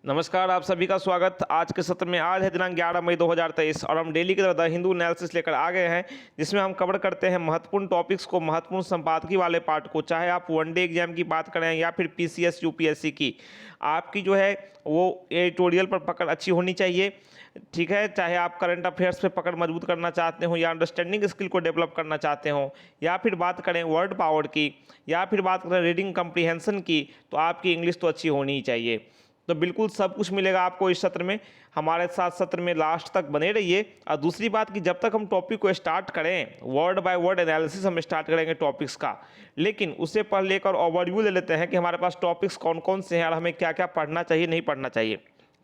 नमस्कार, आप सभी का स्वागत। आज के सत्र में आज है दिनांक 11 मई 2023 और हम डेली की तरह द हिंदू एनालिसिस लेकर आ गए हैं, जिसमें हम कवर करते हैं महत्वपूर्ण टॉपिक्स को, महत्वपूर्ण संपादकीय वाले पार्ट को। चाहे आप वनडे एग्जाम की बात करें या फिर पीसीएस यूपीएससी की, आपकी जो है वो एडिटोरियल पर पकड़ अच्छी होनी चाहिए। ठीक है, चाहे आप करंट अफेयर्स पे पकड़ मजबूत करना चाहते हो या अंडरस्टैंडिंग स्किल को डेवलप करना चाहते हो, या फिर बात करें वर्ड पावर की, या फिर बात करें रीडिंग कम्प्रीहेंशन की, तो आपकी इंग्लिश तो अच्छी होनी ही चाहिए। तो बिल्कुल सब कुछ मिलेगा आपको इस सत्र में। हमारे साथ सत्र में लास्ट तक बने रहिए। और दूसरी बात कि जब तक हम टॉपिक को स्टार्ट करें, वर्ड बाय वर्ड एनालिसिस हम स्टार्ट करेंगे टॉपिक्स का, लेकिन उससे पहले एक और ओवरव्यू ले लेते हैं कि हमारे पास टॉपिक्स कौन कौन से हैं और हमें क्या क्या पढ़ना चाहिए, नहीं पढ़ना चाहिए।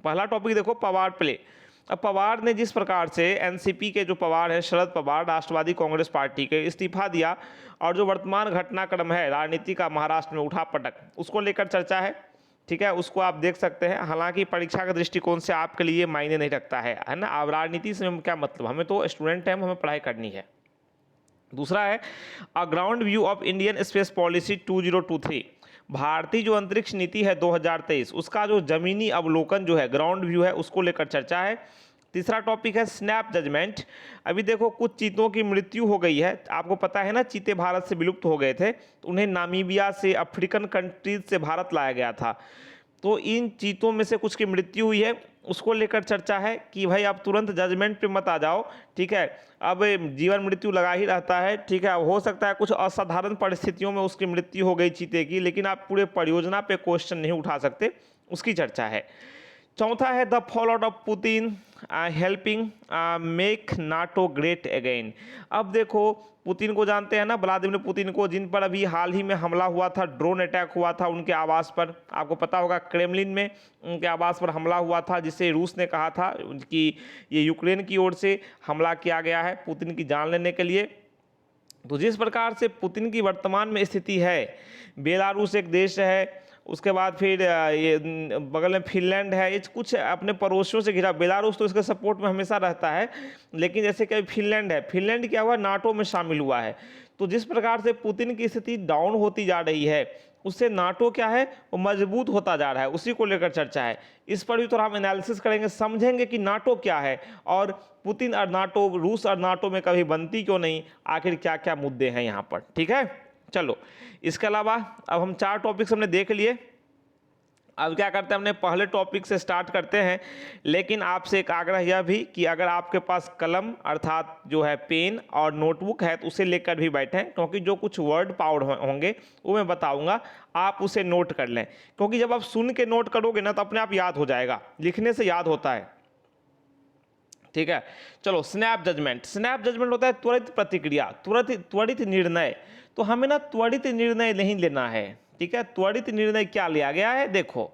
पहला टॉपिक देखो, पवार प्ले। अब पवार ने जिस प्रकार से एनसीपी के जो पवार हैं, शरद पवार, राष्ट्रवादी कांग्रेस पार्टी के, इस्तीफा दिया, और जो वर्तमान घटनाक्रम है राजनीति का महाराष्ट्र में उठा पटक, उसको लेकर चर्चा है। ठीक है, उसको आप देख सकते हैं। हालांकि परीक्षा के दृष्टिकोण से आपके लिए मायने नहीं रखता है ना। अब राजनीति से क्या मतलब, हमें तो स्टूडेंट हैं, हमें पढ़ाई करनी है। दूसरा है a ground view of Indian space policy 2023, भारतीय जो अंतरिक्ष नीति है 2023, उसका जो जमीनी अवलोकन जो है, ग्राउंड व्यू है, उसको लेकर चर्चा है। तीसरा टॉपिक है स्नैप जजमेंट। अभी देखो, कुछ चीतों की मृत्यु हो गई है, आपको पता है ना, चीते भारत से विलुप्त हो गए थे, तो उन्हें नामीबिया से, अफ्रीकन कंट्रीज से भारत लाया गया था। तो इन चीतों में से कुछ की मृत्यु हुई है, उसको लेकर चर्चा है कि भाई आप तुरंत जजमेंट पे मत आ जाओ। ठीक है, अब जीवन मृत्यु लगा ही रहता है। ठीक है, हो सकता है कुछ असाधारण परिस्थितियों में उसकी मृत्यु हो गई चीते की, लेकिन आप पूरे परियोजना पे क्वेश्चन नहीं उठा सकते, उसकी चर्चा है। चौथा है the fall out of Putin helping make NATO great again. अब देखो, पुतिन को जानते हैं ना, व्लादिमीर पुतिन को, जिन पर अभी हाल ही में हमला हुआ था, ड्रोन अटैक हुआ था उनके आवास पर। आपको पता होगा, क्रेमलिन में उनके आवास पर हमला हुआ था, जिसे रूस ने कहा था कि ये यूक्रेन की ओर से हमला किया गया है पुतिन की जान लेने के लिए। तो जिस प्रकार से पुतिन की वर्तमान में स्थिति है, बेलारूस एक देश है, उसके बाद फिर ये बगल में फिनलैंड है, ये कुछ अपने पड़ोसियों से घिरा। बेलारूस तो इसके सपोर्ट में हमेशा रहता है, लेकिन जैसे कि फिनलैंड है, फिनलैंड क्या हुआ, नाटो में शामिल हुआ है। तो जिस प्रकार से पुतिन की स्थिति डाउन होती जा रही है, उससे नाटो क्या है, वो मजबूत होता जा रहा है, उसी को लेकर चर्चा है। इस पर भी थोड़ा हम एनालिसिस करेंगे, समझेंगे कि नाटो क्या है और पुतिन और नाटो, रूस और नाटो में कभी बनती क्यों नहीं, आखिर क्या क्या मुद्दे हैं यहाँ पर। ठीक है, चलो। इसके अलावा अब हम 4 टॉपिक्स हमने देख लिए। अब क्या करते हैं, हमने पहले टॉपिक से स्टार्ट करते हैं, लेकिन आपसे एक आग्रह यह भी कि अगर आपके पास कलम अर्थात जो है पेन और नोटबुक है, तो उसे लेकर भी बैठें, क्योंकि जो कुछ वर्ड पावर होंगे वो मैं बताऊंगा, आप उसे नोट कर लें। क्योंकि जब आप सुन के नोट करोगे ना, तो अपने आप याद हो जाएगा, लिखने से याद होता है। ठीक है, चलो। स्नैप जजमेंट, स्नैप जजमेंट होता है त्वरित प्रतिक्रिया, त्वरित निर्णय। तो हमें ना त्वरित निर्णय नहीं लेना है। ठीक है, त्वरित निर्णय क्या लिया गया है, देखो,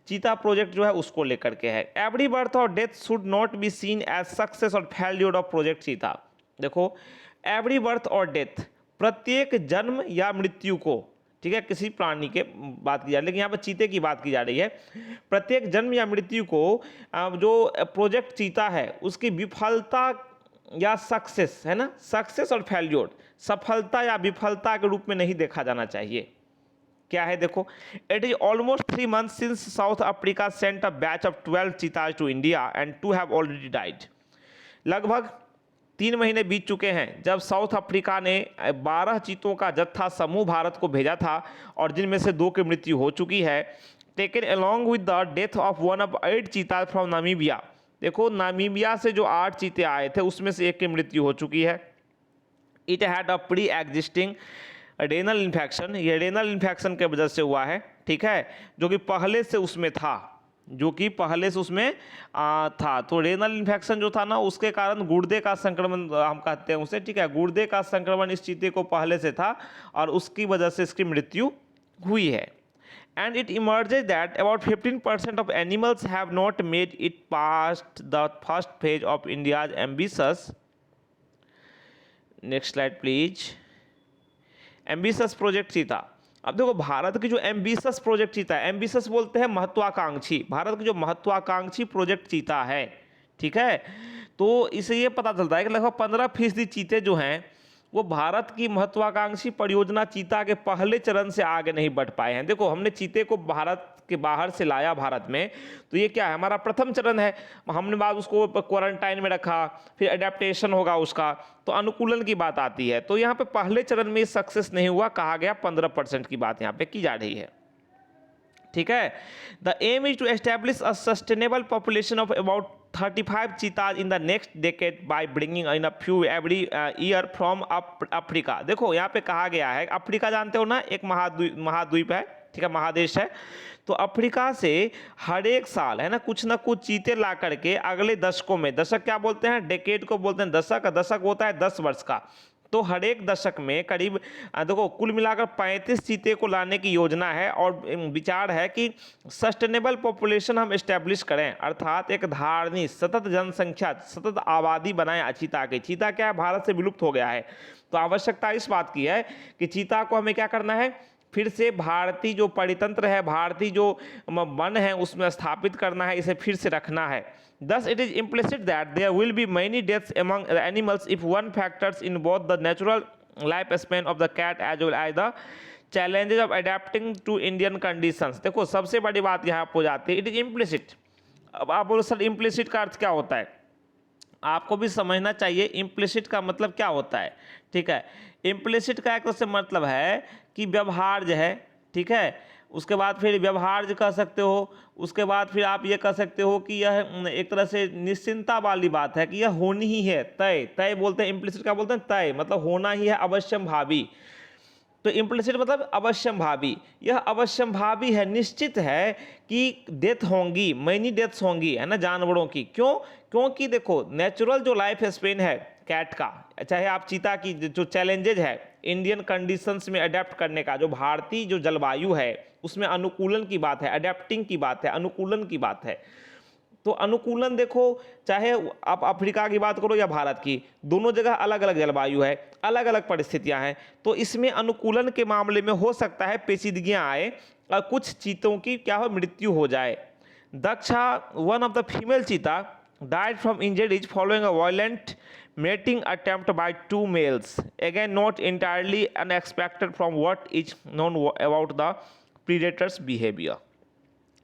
चीता प्रोजेक्ट जो है उसको लेकर के है। एवरी बर्थ और death should not be seen as success और फेल्योर ऑफ प्रोजेक्ट चीता। देखो, एवरी बर्थ और डेथ, प्रत्येक जन्म या मृत्यु को, ठीक है, किसी प्राणी के बात की जा रही है, लेकिन यहाँ पर चीते की बात की जा रही है। प्रत्येक जन्म या मृत्यु को जो प्रोजेक्ट चीता है उसकी विफलता या सक्सेस, है ना, सक्सेस और फेल्योर, सफलता या विफलता के रूप में नहीं देखा जाना चाहिए। क्या है, देखो, it is almost 3 months since South Africa sent a batch of 12 cheetahs to India and 2 have already died. लगभग 3 महीने बीत चुके हैं जब साउथ अफ्रीका ने 12 चीतों का जत्था समूह भारत को भेजा था, और जिनमें से 2 की मृत्यु हो चुकी है। Taken along with the death of 1 of 8 चीता फ्रॉम नामीबिया। देखो, नामीबिया से जो 8 चीते आए थे, उसमें से 1 की मृत्यु हो चुकी है। It had a pre existing renal infection, ये रेनल इन्फेक्शन के वजह से हुआ है। ठीक है, जो कि पहले से उसमें था, था। तो रेनल इन्फेक्शन जो था ना, उसके कारण गुर्दे का संक्रमण हम कहते हैं उसे। ठीक है, गुर्दे का संक्रमण इस चीते को पहले से था, और उसकी वजह से इसकी मृत्यु हुई है। And it emerges that about 15% of animals have not made it past the first phase of India's ambitious, next slide please, ambitious project चीता। अब देखो, भारत की जो एम्बिशस प्रोजेक्ट चीता है, एम्बिशस बोलते हैं महत्वाकांक्षी, भारत की जो महत्वाकांक्षी प्रोजेक्ट चीता है। ठीक है, तो इससे ये पता चलता है कि लगभग 15% चीते जो हैं वो भारत की महत्वाकांक्षी परियोजना चीता के पहले चरण से आगे नहीं बढ़ पाए हैं। देखो, हमने चीते को भारत के बाहर से लाया भारत में, तो ये क्या है, हमारा प्रथम चरण है। हमने बाद उसको क्वारंटाइन में रखा, फिर अडेप्टेशन होगा उसका, तो अनुकूलन की बात आती है। तो यहाँ पे पहले चरण में सक्सेस नहीं हुआ, कहा गया 15% की बात यहाँ पे की जा रही है। ठीक है, the aim is to establish a sustainable population of about 35 cheetahs in the next decade by bringing in a few every year from Africa. देखो यहाँ पे कहा गया है, अफ्रीका जानते हो ना, एक महाद्वीप है, ठीक है, महादेश है। तो अफ्रीका से हर एक साल है ना कुछ चीते ला करके अगले दशकों में, दशक क्या बोलते हैं, डेकेड को बोलते हैं दशक, दशक होता है 10 वर्ष का। तो हर एक दशक में करीब देखो कुल मिलाकर 35 चीते को लाने की योजना है, और विचार है कि सस्टेनेबल पॉपुलेशन हम एस्टेब्लिश करें, अर्थात एक धारणी सतत जनसंख्या, सतत आबादी बनाएं चीता की। चीता क्या है, भारत से विलुप्त हो गया है, तो आवश्यकता इस बात की है कि चीता को हमें क्या करना है, फिर से भारतीय जो परितंत्र है, भारतीय जो वन है उसमें स्थापित करना है, इसे फिर से रखना है। Thus, it is implicit that there will be many deaths among the animals if one factors in both the natural lifespan of the cat as well as the challenges of adapting to Indian conditions। देखो सबसे बड़ी बात यहाँ हो जाती है, it is implicit। अब आप बोलो सर implicit का अर्थ क्या होता है, आपको भी समझना चाहिए इम्प्लिसिट का मतलब क्या होता है। ठीक है, इम्प्लिसिट का एक तरह से मतलब है कि व्यवहार जो है, ठीक है, उसके बाद फिर व्यवहार कह सकते हो, उसके बाद फिर आप ये कह सकते हो कि यह एक तरह से निश्चिंता वाली बात है कि यह होनी ही है, तय तय बोलते हैं, इम्प्लिसिट का बोलते हैं तय, मतलब होना ही है, अवश्यम भावी। तो इम्प्लिसिट मतलब अवश्यम भावी, यह अवश्यम भावी है, निश्चित है कि डेथ होंगी, मैनी डेथ्स होंगी, है ना, जानवरों की। क्यों, क्योंकि देखो नेचुरल जो लाइफ स्पेन है कैट का, चाहे आप चीता की जो चैलेंजेज है इंडियन कंडीशंस में अडेप्ट करने का, जो भारतीय जो जलवायु है उसमें अनुकूलन की बात है, अडेप्टिंग की बात है, अनुकूलन की बात है। तो अनुकूलन देखो, चाहे आप अफ्रीका की बात करो या भारत की, दोनों जगह अलग अलग जलवायु है, अलग अलग परिस्थितियां हैं, तो इसमें अनुकूलन के मामले में हो सकता है पेचीदगियां आए और कुछ चीतों की क्या हो, मृत्यु हो जाए। Daksha, one of the female चीता died from injuries following a violent mating attempt by two males, again not entirely unexpected from what is known about the predator's behavior।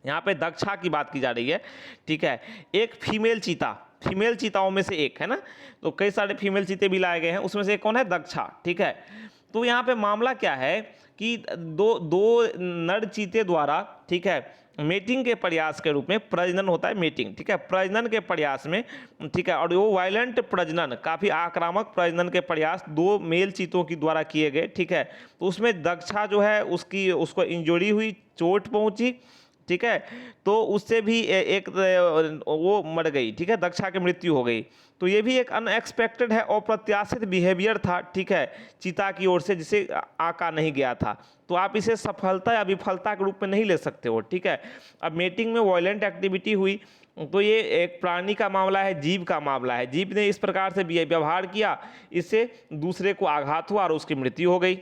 यहाँ पे दक्षा की बात की जा रही है, ठीक है, एक फीमेल चीता, फीमेल चीताओं में से एक है ना, तो कई सारे फीमेल चीते भी लाए गए हैं, उसमें से एक कौन है, दक्षा। ठीक है, तो यहाँ पे मामला क्या है कि दो नर चीते द्वारा, ठीक है, मेटिंग के प्रयास के रूप में, प्रजनन होता है मेटिंग, ठीक है, प्रजनन के प्रयास में, ठीक है, और वो वायलेंट प्रजनन, काफ़ी आक्रामक प्रजनन के प्रयास दो मेल चीतों की द्वारा किए गए। ठीक है, तो उसमें दक्षा जो है उसको इंजरी हुई, चोट पहुंची, ठीक है, तो उससे भी एक वो मर गई, ठीक है, दक्षा की मृत्यु हो गई। तो ये भी एक अनएक्सपेक्टेड है, अप्रत्याशित बिहेवियर था, ठीक है, चीता की ओर से, जिसे आका नहीं गया था। तो आप इसे सफलता या विफलता के रूप में नहीं ले सकते हो। ठीक है, अब मेटिंग में वायलेंट एक्टिविटी हुई, तो ये एक प्राणी का मामला है, जीव का मामला है, जीव ने इस प्रकार से व्यवहार किया, इससे दूसरे को आघात हुआ और उसकी मृत्यु हो गई।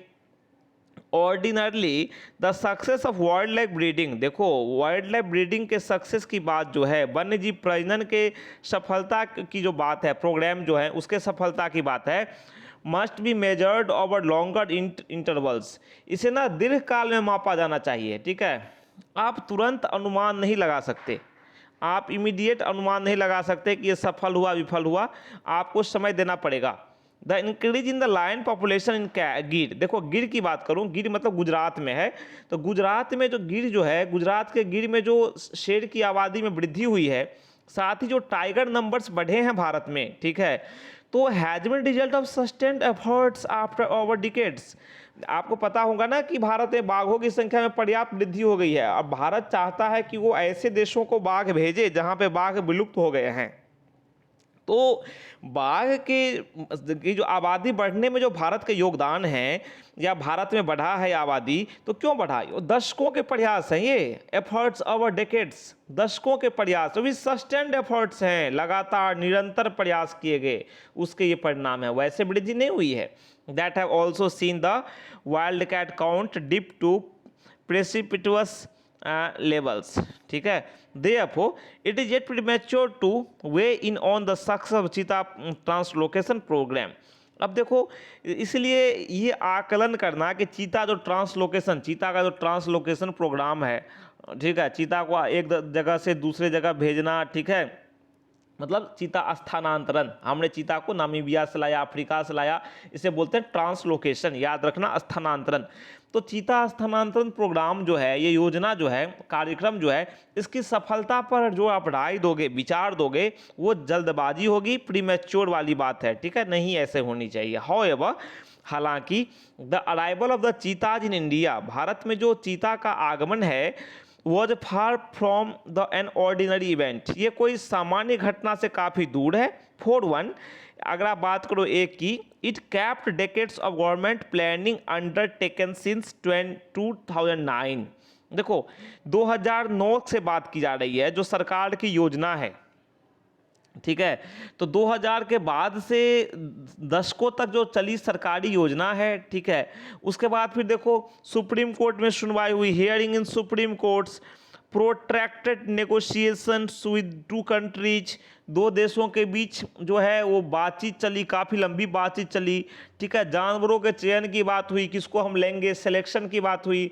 Ordinarily the success of wild life breeding, देखो वाइल्ड लाइफ ब्रीडिंग के सक्सेस की बात जो है, वन्य जीव प्रजनन के सफलता की जो बात है, प्रोग्राम जो है उसके सफलता की बात है, must be measured over longer intervals, इसे ना दीर्घ काल में मापा जाना चाहिए। ठीक है, आप तुरंत अनुमान नहीं लगा सकते, आप इमीडिएट अनुमान नहीं लगा सकते कि ये सफल हुआ विफल हुआ, आपको समय देना पड़ेगा। The increase in the lion population in Gir, देखो गिर की बात करूं, गिर मतलब गुजरात में है, तो गुजरात में जो गिर जो है, गुजरात के गिर में जो शेर की आबादी में वृद्धि हुई है, साथ ही जो टाइगर नंबर्स बढ़े हैं भारत में, ठीक है, तो has been result of sustained efforts after over decades. आपको पता होगा ना कि भारत में बाघों की संख्या में पर्याप्त वृद्धि हो गई है। अब भारत चाहता है कि वो ऐसे देशों को बाघ भेजे जहां पे बाघ विलुप्त हो गए हैं। तो बाघ की जो आबादी बढ़ने में जो भारत के योगदान है, या भारत में बढ़ा है आबादी, तो क्यों बढ़ा, दशकों के प्रयास हैं, ये एफर्ट्स ओवर डेकेड्स, दशकों के प्रयास, तो भी सस्टेन्ड एफर्ट्स हैं, लगातार निरंतर प्रयास किए गए, उसके ये परिणाम है, वैसे वृद्धि नहीं हुई है। That have also seen the wild cat count dip to precipitous levels. ठीक है, therefore it is yet premature to weigh in on the success of चीता ट्रांसलोकेशन प्रोग्राम। अब देखो, इसलिए ये आकलन करना कि चीता जो ट्रांसलोकेशन, चीता का जो ट्रांसलोकेशन प्रोग्राम है, ठीक है, चीता को एक जगह से दूसरे जगह भेजना, ठीक है, मतलब चीता स्थानांतरण। हमने चीता को नामीबिया से लाया, अफ्रीका से लाया, इसे बोलते हैं ट्रांसलोकेशन, याद रखना, स्थानांतरण। तो चीता स्थानांतरण प्रोग्राम जो है, ये योजना जो है, कार्यक्रम जो है, इसकी सफलता पर जो आप राय दोगे, विचार दोगे, वो जल्दबाजी होगी, प्रीमैच्योर वाली बात है, ठीक है, नहीं ऐसे होनी चाहिए। हाउएवर, हालांकि the arrival of the चीताज in India, Bharat में जो चीता का आगमन है, was far from the an ordinary event, ये कोई सामान्य घटना से काफ़ी दूर है। 4.1, अगर आप बात करो एक की, it capped decades of government planning undertaken since 2009। देखो 2009 से बात की जा रही है, जो सरकार की योजना है, ठीक है, तो 2000 के बाद से दशकों तक जो चली सरकारी योजना है, ठीक है, उसके बाद फिर देखो सुप्रीम कोर्ट में सुनवाई हुई, hearing in supreme courts, protracted negotiations with two countries, दो देशों के बीच जो है वो बातचीत चली, काफ़ी लंबी बातचीत चली, ठीक है, जानवरों के चयन की बात हुई, किसको हम लेंगे, सिलेक्शन की बात हुई,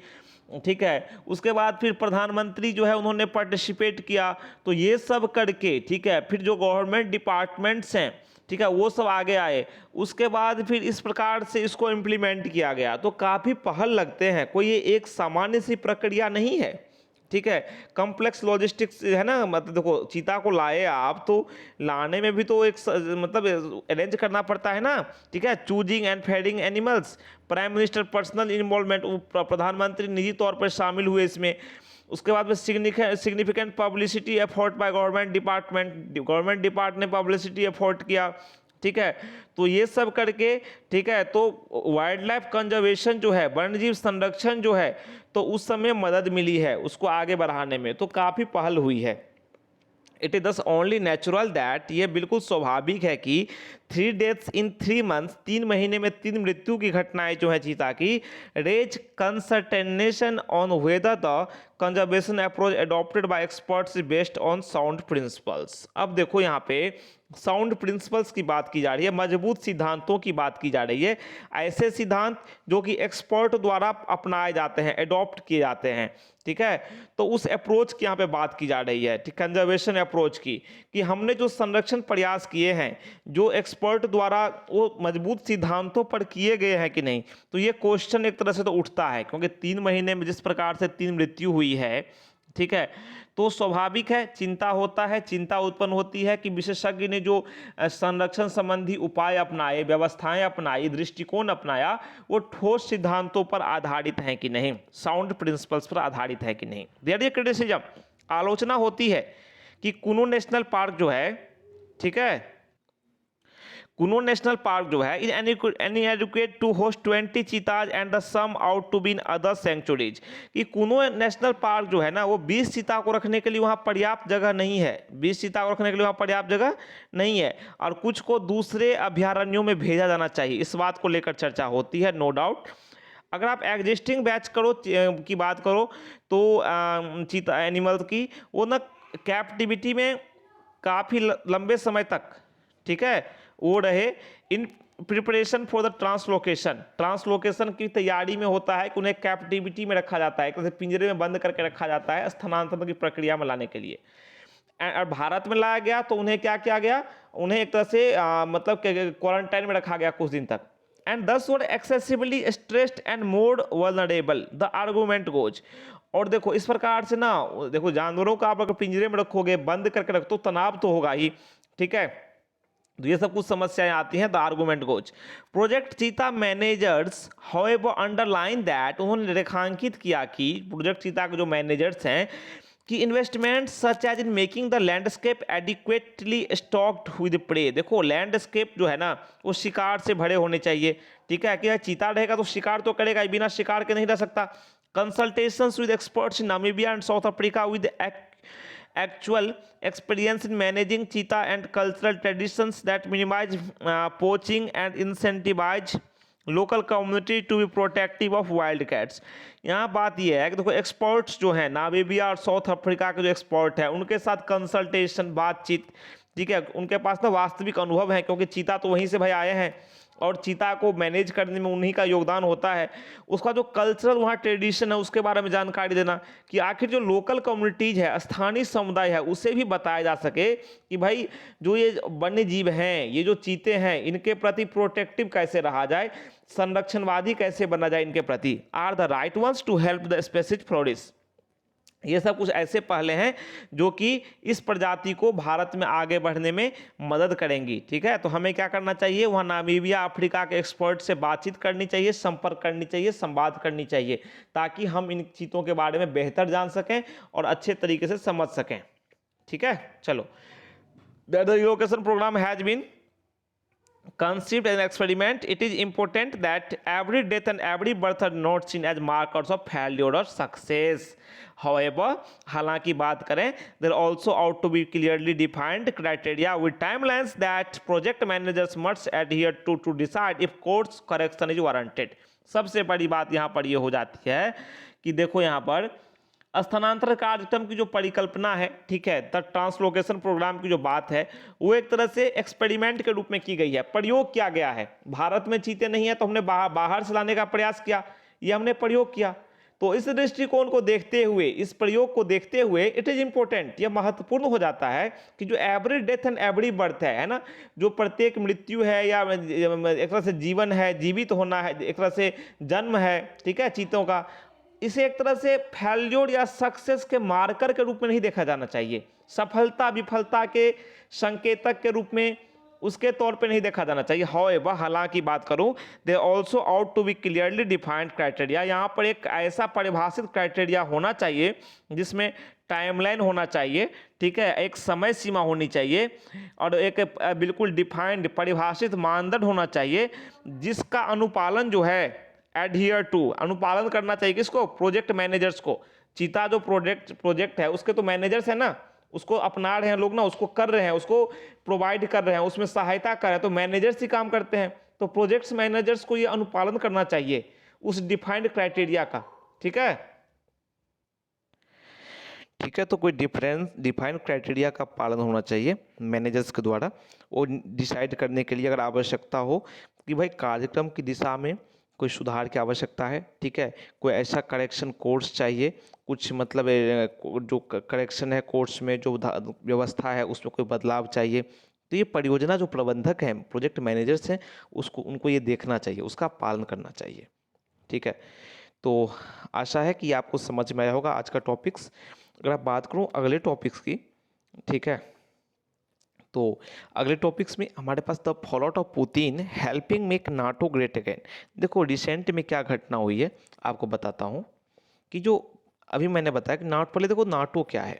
ठीक है, उसके बाद फिर प्रधानमंत्री जो है उन्होंने पार्टिसिपेट किया। तो ये सब करके, ठीक है, फिर जो गवर्नमेंट डिपार्टमेंट्स हैं, ठीक है, वो सब आगे आए, उसके बाद फिर इस प्रकार से इसको इम्प्लीमेंट किया गया। तो काफ़ी पहल लगते हैं, कोई ये एक सामान्य सी प्रक्रिया नहीं है, ठीक है, कॉम्प्लेक्स लॉजिस्टिक्स है ना, मतलब देखो चीता को लाए आप, तो लाने में भी तो एक मतलब अरेंज करना पड़ता है ना, ठीक है, choosing and fading animals, prime minister personal involvement, प्रधानमंत्री निजी तौर पर शामिल हुए इसमें। उसके बाद में significant publicity effort by government depart ने पब्लिसिटी एफर्ट किया, ठीक है, तो ये सब करके, ठीक है, तो वाइल्ड लाइफ कंजर्वेशन जो है, वन्यजीव संरक्षण जो है, तो उस समय मदद मिली है उसको आगे बढ़ाने में, तो काफ़ी पहल हुई है। इट इज दस ओनली नेचुरल दैट, ये बिल्कुल स्वाभाविक है कि 3 डेथ्स इन 3 मंथ्स, 3 महीने में 3 मृत्यु की घटनाएं जो है चीता की, raise consternation on whether the conservation approach adopted by experts based on sound principles. अब देखो यहाँ पे साउंड प्रिंसिपल्स की बात की जा रही है, मजबूत सिद्धांतों की बात की जा रही है, ऐसे सिद्धांत जो कि एक्सपर्ट द्वारा अपनाए जाते हैं, एडॉप्ट किए जाते हैं, ठीक है, तो उस अप्रोच की यहाँ पे बात की जा रही है, ठीक, कंजर्वेशन अप्रोच की, कि हमने जो संरक्षण प्रयास किए हैं, जो एक्सपर्ट द्वारा वो मजबूत सिद्धांतों पर किए गए हैं कि नहीं। तो ये क्वेश्चन एक तरह से तो उठता है, क्योंकि 3 महीने में जिस प्रकार से 3 मृत्यु हुई है, ठीक है, तो स्वाभाविक है, चिंता होता है, चिंता उत्पन्न होती है कि विशेषज्ञ ने जो संरक्षण संबंधी उपाय अपनाए, व्यवस्थाएं अपनाई, दृष्टिकोण अपनाया, वो ठोस सिद्धांतों पर आधारित हैं कि नहीं, साउंड प्रिंसिपल्स पर आधारित है कि नहीं। देयर इज क्रिटिसिज्म, आलोचना होती है कि कुनो नेशनल पार्क जो है, ठीक है, कुनो नेशनल पार्क जो है is inadequate to host 20 cheetahs and the some ought to be in other sanctuaries, कि कुनो नेशनल पार्क जो है ना, वो 20 चीता को रखने के लिए वहाँ पर्याप्त जगह नहीं है, 20 चीता को रखने के लिए वहाँ पर्याप्त जगह नहीं है, और कुछ को दूसरे अभ्यारण्यों में भेजा जाना चाहिए, इस बात को लेकर चर्चा होती है, नो डाउट। अगर आप एग्जिस्टिंग बैच करो की बात करो, तो चीता एनिमल्स की, वो ना कैप्टिविटी में काफ़ी लंबे समय तक, ठीक है, वो रहे, in preparation for the translocation की तैयारी में होता है कि उन्हें कैप्टिविटी में रखा जाता है, जैसे पिंजरे में बंद करके रखा जाता है स्थानांतरण की प्रक्रिया में लाने के लिए। और भारत में लाया गया तो उन्हें क्या किया गया, उन्हें एक तरह से मतलब क्वारंटाइन में रखा गया कुछ दिन तक, and thus were excessively stressed and more vulnerable the argument goes. और देखो इस प्रकार से ना, देखो जानवरों को आप अगर पिंजरे में रखोगे, बंद करके रखो, तो तनाव तो होगा ही, ठीक है, तो ये सब कुछ समस्याएं आती हैं। द आर्गूमेंट गोज, प्रोजेक्ट चीता मैनेजर्स हाउएवर अंडरलाइन दैट, उन्होंने रेखांकित किया कि प्रोजेक्ट चीता के जो मैनेजर्स हैं कि investment such as in making the landscape adequately stocked with prey. देखो लैंडस्केप जो है ना, वो शिकार से भरे होने चाहिए, ठीक है, कि चीता रहेगा तो शिकार तो करेगा, बिना शिकार के नहीं रह सकता। Consultations with experts in Namibia and south Africa with actual experience in managing cheetah and cultural traditions that minimize poaching and incentivize local community to be protective of wild cats। यहाँ बात यह है कि देखो एक्सपर्ट्स जो हैं Namibia और south Africa के जो एक्सपर्ट हैं, उनके साथ कंसल्टेशन, बातचीत, ठीक है, उनके पास ना वास्तविक अनुभव है, क्योंकि चीता तो वहीं से भाई आए हैं और चीता को मैनेज करने में उन्हीं का योगदान होता है। उसका जो कल्चरल वहाँ ट्रेडिशन है उसके बारे में जानकारी देना, कि आखिर जो लोकल कम्युनिटीज है, स्थानीय समुदाय है, उसे भी बताया जा सके कि भाई जो ये वन्य जीव हैं, ये जो चीते हैं, इनके प्रति प्रोटेक्टिव कैसे रहा जाए, संरक्षणवादी कैसे बना जाए इनके प्रति, are the right ones to help the species flourish. ये सब कुछ ऐसे पहले हैं जो कि इस प्रजाति को भारत में आगे बढ़ने में मदद करेंगी। ठीक है, तो हमें क्या करना चाहिए, वहाँ नामीबिया अफ्रीका के एक्सपर्ट से बातचीत करनी चाहिए, संपर्क करनी चाहिए, संवाद करनी चाहिए, ताकि हम इन चीज़ों के बारे में बेहतर जान सकें और अच्छे तरीके से समझ सकें। ठीक है, चलो। The relocation program has been conceived as an experiment. It is important that every death and every birth are not seen as markers of failure or success. However, हालांकि बात करें, there also ought to be clearly defined criteria with timelines that project managers must adhere to decide if course correction is warranted. सबसे बड़ी बात यहाँ पर ये हो जाती है कि देखो यहाँ पर स्थानांतरण कार्यक्रम की जो परिकल्पना है, ठीक है, द ट्रांसलोकेशन प्रोग्राम की जो बात है, वो एक तरह से एक्सपेरिमेंट के रूप में की गई है, प्रयोग किया गया है। भारत में चीते नहीं है तो हमने बाहर से लाने का प्रयास किया, ये हमने प्रयोग किया। तो इस दृष्टिकोण को देखते हुए, इस प्रयोग को देखते हुए, इट इज इंपॉर्टेंट, यह महत्वपूर्ण हो जाता है कि जो every death and every birth है ना, जो प्रत्येक मृत्यु है या एक तरह से जीवन है, जीवित होना है, एक तरह से जन्म है, ठीक है, चीतों का, इसे एक तरह से फेल्योर या सक्सेस के मार्कर के रूप में नहीं देखा जाना चाहिए, सफलता विफलता के संकेतक के रूप में उसके तौर पे नहीं देखा जाना चाहिए। हाउएवर, हालांकि बात करूं, they also ought to be clearly defined criteria, यहाँ पर एक ऐसा परिभाषित क्राइटेरिया होना चाहिए जिसमें टाइमलाइन होना चाहिए, ठीक है, एक समय सीमा होनी चाहिए और एक बिल्कुल डिफाइंड परिभाषित मानदंड होना चाहिए जिसका अनुपालन जो है एडहियर टू, अनुपालन करना चाहिए किसको, प्रोजेक्ट मैनेजर्स को। चीता जो प्रोजेक्ट है उसके तो मैनेजर्स है ना, उसको अपना रहे हैं लोग ना, उसको कर रहे हैं, उसको प्रोवाइड कर रहे हैं, उसमें सहायता कर रहे हैं, तो मैनेजर्स ही काम करते हैं। तो प्रोजेक्ट्स मैनेजर्स को ये अनुपालन करना चाहिए उस डिफाइंड क्राइटेरिया का। ठीक है, ठीक है, तो कोई डिफाइंड क्राइटेरिया का पालन होना चाहिए मैनेजर्स के द्वारा, वो डिसाइड करने के लिए अगर आवश्यकता हो कि भाई कार्यक्रम की दिशा में कोई सुधार की आवश्यकता है, ठीक है, कोई ऐसा करेक्शन कोर्स चाहिए, कुछ मतलब जो करेक्शन है कोर्स में, जो व्यवस्था है उसमें कोई बदलाव चाहिए, तो ये परियोजना जो प्रबंधक हैं, प्रोजेक्ट मैनेजर्स हैं, उनको ये देखना चाहिए, उसका पालन करना चाहिए। ठीक है, तो आशा है कि आपको समझ में आया होगा आज का टॉपिक्स। अगर आप बात करूँ अगले टॉपिक्स की, ठीक है, तो अगले टॉपिक्स में हमारे पास the fallout of Putin helping make NATO great again. देखो रिसेंट में क्या घटना हुई है आपको बताता हूँ, कि जो अभी मैंने बताया कि पहले देखो नाटो क्या है,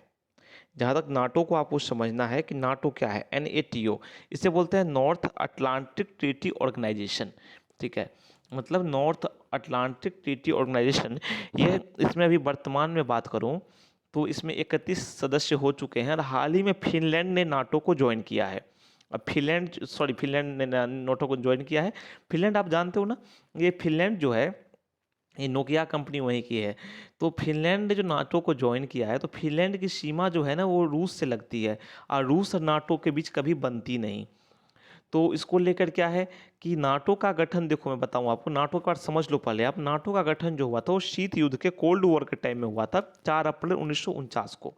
जहाँ तक नाटो को आपको समझना है कि नाटो क्या है, NATO, इसे बोलते हैं नॉर्थ अटलांटिक ट्रीटी ऑर्गेनाइजेशन। ठीक है, मतलब नॉर्थ अटलांटिक ट्रीटी ऑर्गेनाइजेशन, ये इसमें अभी वर्तमान में बात करूँ तो इसमें 31 सदस्य हो चुके हैं और हाल ही में फिनलैंड ने नाटो को ज्वाइन किया है। अब फिनलैंड ने नाटो को ज्वाइन किया है। फिनलैंड आप जानते हो ना, ये फिनलैंड जो है ये नोकिया कंपनी वहीं की है। तो फिनलैंड ने जो नाटो को ज्वाइन किया है, तो फिनलैंड की सीमा जो है ना वो रूस से लगती है और रूस और नाटो के बीच कभी बनती नहीं। तो इसको लेकर क्या है कि नाटो का गठन, देखो मैं बताऊं आपको, नाटो का समझ लो पहले आप। नाटो का गठन जो हुआ था वो शीत युद्ध के कोल्ड वॉर के टाइम में हुआ था, 4 अप्रैल 1949 को।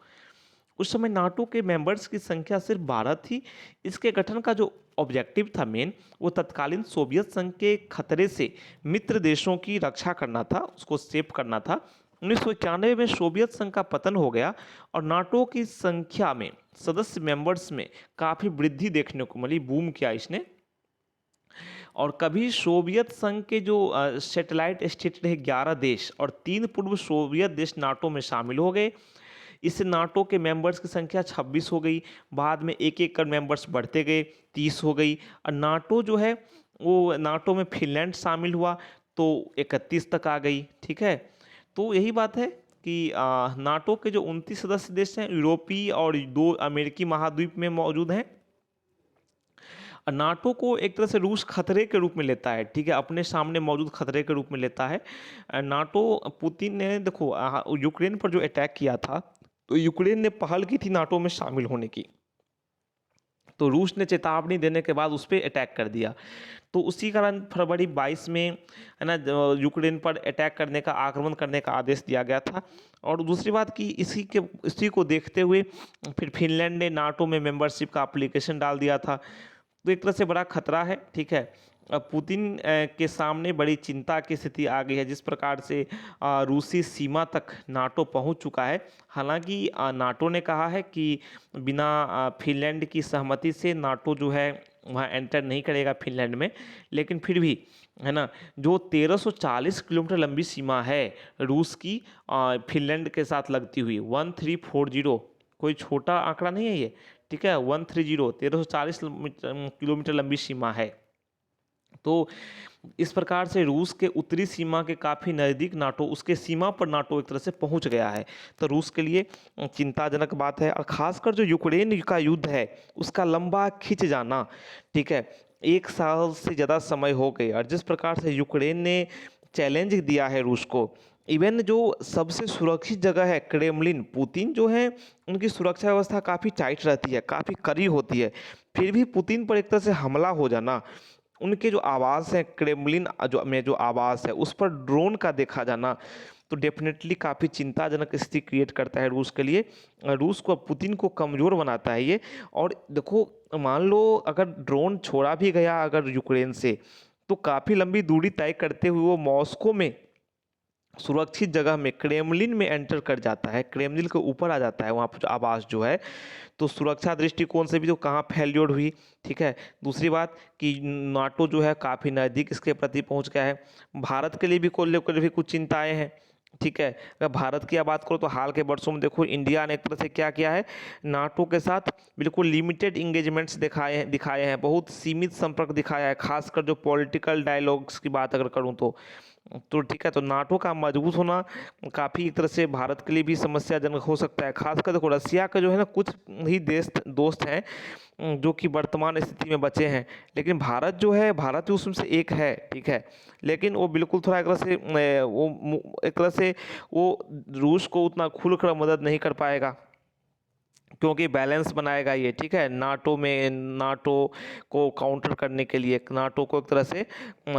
उस समय नाटो के मेंबर्स की संख्या सिर्फ 12 थी। इसके गठन का जो ऑब्जेक्टिव था मेन, वो तत्कालीन सोवियत संघ के खतरे से मित्र देशों की रक्षा करना था, उसको सेव करना था। 1991 में सोवियत संघ का पतन हो गया और नाटो की संख्या में, सदस्य मेंबर्स में काफ़ी वृद्धि देखने को मिली, बूम किया इसने। और कभी सोवियत संघ के जो सैटेलाइट स्टेट रहे 11 देश और 3 पूर्व सोवियत देश नाटो में शामिल हो गए। इससे नाटो के मेंबर्स की संख्या 26 हो गई। बाद में एक एक कर मेंबर्स बढ़ते गए, 30 हो गई। और नाटो जो है वो, नाटो में फिनलैंड शामिल हुआ तो 31 तक आ गई। ठीक है, तो यही बात है कि नाटो के जो 29 सदस्य देश हैं, यूरोपीय और 2 अमेरिकी महाद्वीप में मौजूद हैं। नाटो को एक तरह से रूस खतरे के रूप में लेता है, ठीक है, अपने सामने मौजूद खतरे के रूप में लेता है नाटो। पुतिन ने देखो यूक्रेन पर जो अटैक किया था, तो यूक्रेन ने पहल की थी नाटो में शामिल होने की। तो रूस ने चेतावनी देने के बाद उस पे अटैक कर दिया। तो उसी कारण फरवरी 22 में है ना यूक्रेन पर अटैक करने का, आक्रमण करने का आदेश दिया गया था। और दूसरी बात कि इसी को देखते हुए फिर फिनलैंड ने नाटो में मेंबरशिप का एप्लीकेशन डाल दिया था। तो एक तरह से बड़ा खतरा है, ठीक है। अब पुतिन के सामने बड़ी चिंता की स्थिति आ गई है, जिस प्रकार से रूसी सीमा तक नाटो पहुंच चुका है। हालांकि नाटो ने कहा है कि बिना फिनलैंड की सहमति से नाटो जो है वहाँ एंटर नहीं करेगा फिनलैंड में, लेकिन फिर भी है ना जो 1340 किलोमीटर लंबी सीमा है रूस की फिनलैंड के साथ लगती हुई 1340, कोई छोटा आंकड़ा नहीं है ये, ठीक है। 1340 किलोमीटर लंबी सीमा है। तो इस प्रकार से रूस के उत्तरी सीमा के काफ़ी नज़दीक नाटो, उसके सीमा पर नाटो एक तरह से पहुंच गया है। तो रूस के लिए चिंताजनक बात है। और ख़ासकर जो यूक्रेन का युद्ध है उसका लंबा खिंच जाना, ठीक है, 1 साल से ज़्यादा समय हो गए। और जिस प्रकार से यूक्रेन ने चैलेंज दिया है रूस को, इवन जो सबसे सुरक्षित जगह है क्रेमलिन, पुतिन जो है उनकी सुरक्षा व्यवस्था काफ़ी टाइट रहती है, काफ़ी कड़ी होती है, फिर भी पुतिन पर एक तरह से हमला हो जाना, उनके जो आवास है क्रेमलिन जो आवास है उस पर ड्रोन का देखा जाना, तो डेफिनेटली काफ़ी चिंताजनक स्थिति क्रिएट करता है रूस के लिए। रूस को, पुतिन को कमज़ोर बनाता है ये। और देखो, मान लो अगर ड्रोन छोड़ा भी गया अगर यूक्रेन से, तो काफ़ी लंबी दूरी तय करते हुए वो मॉस्को में सुरक्षित जगह में क्रेमलिन में एंटर कर जाता है, क्रेमलिन के ऊपर आ जाता है, वहाँ पर आवास जो है। तो सुरक्षा दृष्टिकोण से भी तो कहाँ फेल्योर हुई, ठीक है। दूसरी बात कि नाटो जो है काफ़ी नज़दीक इसके प्रति पहुँच गया है। भारत के लिए भी को लेकर भी कुछ चिंताएं हैं, ठीक है। अगर भारत की बात करो तो हाल के वर्षों में देखो इंडिया ने एक तरह से क्या किया है, नाटो के साथ बिल्कुल लिमिटेड इंगेजमेंट्स दिखाए हैं, बहुत सीमित संपर्क दिखाया है, खासकर जो पॉलिटिकल डायलॉग्स की बात अगर करूँ तो ठीक है। तो नाटो का मजबूत होना काफ़ी एक तरह से भारत के लिए भी समस्याजनक हो सकता है। खासकर देखो रसिया का जो है ना कुछ ही दोस्त हैं जो कि वर्तमान स्थिति में बचे हैं, लेकिन भारत जो है, भारत भी उसमें से एक है, ठीक है। लेकिन वो बिल्कुल थोड़ा एक तरह से वो रूस को उतना खुलकर मदद नहीं कर पाएगा, क्योंकि बैलेंस बनाएगा ये, ठीक है। नाटो को काउंटर करने के लिए, नाटो को एक तरह से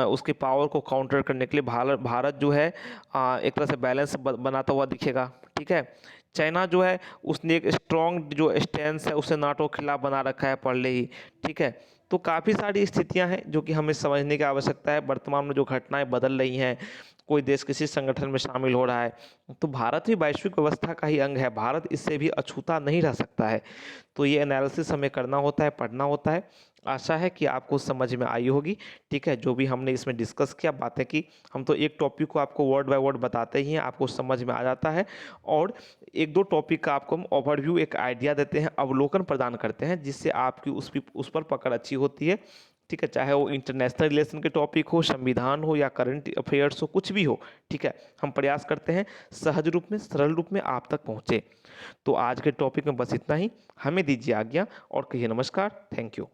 उसके पावर को काउंटर करने के लिए भारत जो है एक तरह से बैलेंस बनाता हुआ दिखेगा, ठीक है। चाइना जो है उसने एक स्ट्रॉन्ग जो स्टैंस है उसे नाटो के खिलाफ बना रखा है पहले ही, ठीक है। तो काफ़ी सारी स्थितियां हैं जो कि हमें समझने की आवश्यकता है। वर्तमान में जो घटनाएं बदल रही हैं, कोई देश किसी संगठन में शामिल हो रहा है, तो भारत भी वैश्विक व्यवस्था का ही अंग है, भारत इससे भी अछूता नहीं रह सकता है। तो ये एनालिसिस हमें करना होता है, पढ़ना होता है। आशा है कि आपको समझ में आई होगी, ठीक है। जो भी हमने इसमें डिस्कस किया, बातें की, हम तो एक टॉपिक को आपको वर्ड बाय वर्ड बताते ही हैं, आपको समझ में आ जाता है। और एक दो टॉपिक का आपको हम ओवरव्यू, एक आइडिया देते हैं, अवलोकन प्रदान करते हैं, जिससे आपकी उस पर पकड़ अच्छी होती है, ठीक है। चाहे वो इंटरनेशनल रिलेशन के टॉपिक हो, संविधान हो या करंट अफेयर्स हो, कुछ भी हो, ठीक है। हम प्रयास करते हैं सहज रूप में, सरल रूप में आप तक पहुँचे। तो आज के टॉपिक में बस इतना ही। हमें दीजिए आज्ञा और कहिए नमस्कार। Thank you.